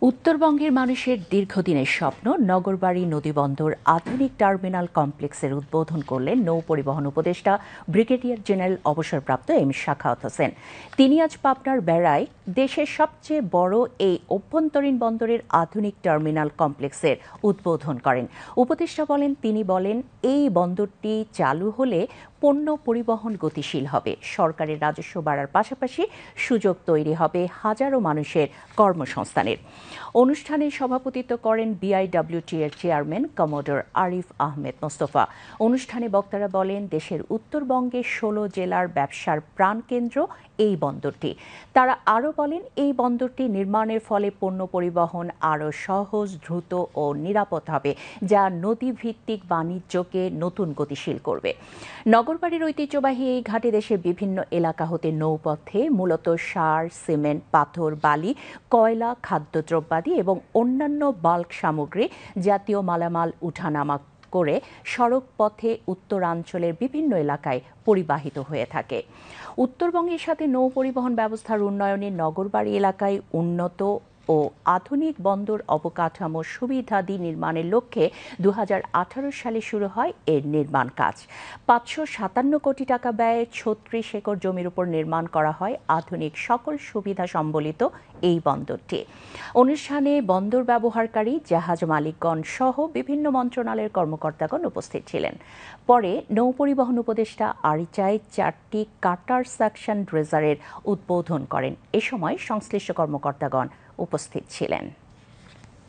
উত্তরবঙ্গের মানুষের দীর্ঘদিনের স্বপ্ন নগরবাড়ি নদীবন্দর আধুনিক টার্মিনাল কমপ্লেক্সের উদ্বোধন করলেন নৌ পরিবহন উপদেষ্টা ব্রিগেডিয়ার জেনারেল অবসরপ্রাপ্ত এম সাখাওয়াত হোসেন। তিনি আজ পাবনার বেড়ায় দেশের সবচেয়ে বড় এই অভ্যন্তরীণ বন্দরের আধুনিক টার্মিনাল কমপ্লেক্সের উদ্বোধন করেন। উপদেষ্টা বলেন এই বন্দরটি চালু হলে পণ্য পরিবহন গতিশীল হবে, সরকারের রাজস্ব বাড়ার পাশাপাশি সুযোগ তৈরি হবে হাজারো মানুষের কর্মসংস্থানের। অনুষ্ঠানে সভাপতিত্ব করেন বিআইডব্লিউটি এর চেয়ারম্যান কমোডর আরিফ আহমেদ মোস্তফা। অনুষ্ঠানে বক্তারা বলেন, দেশের উত্তরবঙ্গের ১৬ জেলার ব্যবসার প্রাণকেন্দ্র এই বন্দরটি। তারা আরও বলেন, এই বন্দরটি নির্মাণের ফলে পণ্য পরিবহন আরও সহজ, দ্রুত ও নিরাপদ হবে, যা নদীভিত্তিক বাণিজ্যকে নতুন গতিশীল করবে। নগরবাড়ির ঐতিহ্যবাহী এই ঘাটে দেশের বিভিন্ন এলাকা হতে নৌপথে মূলত সার, সিমেন্ট, পাথর, বালি, কয়লা, খাদ্যদ্রব্যাদি এবং অন্যান্য বাল্ক সামগ্রী জাতীয় মালামাল উঠানামা করে সড়ক পথে উত্তরাঞ্চলের বিভিন্ন এলাকায় পরিবাহিত হয়ে থাকে। উত্তরবঙ্গের সাথে নৌ পরিবহন ব্যবস্থার উন্নয়নে নগরবাড়ি এলাকায় উন্নত ও আধুনিক বন্দর অবকাঠামো সুবিধাদি নির্মাণের লক্ষ্যে ২০১৮ সালে শুরু হয় এর নির্মাণ কাজ। ৫৫৭ কোটি টাকা ব্যয়ে ৩৬ একর জমির উপর নির্মাণ করা হয় আধুনিক সকল সুবিধা সম্বলিত এই বন্দরটি। অনুষ্ঠানে বন্দর ব্যবহারকারী, জাহাজ মালিকগণ সহ বিভিন্ন মন্ত্রণালয়ের কর্মকর্তাগণ উপস্থিত ছিলেন। পরে নৌ পরিবহন উপদেষ্টা আরিচাই ৪টি কাটার সাকশন ড্রেজারের উদ্বোধন করেন। এ সময় সংশ্লিষ্ট কর্মকর্তাগণ উপস্থিত ছিলেন।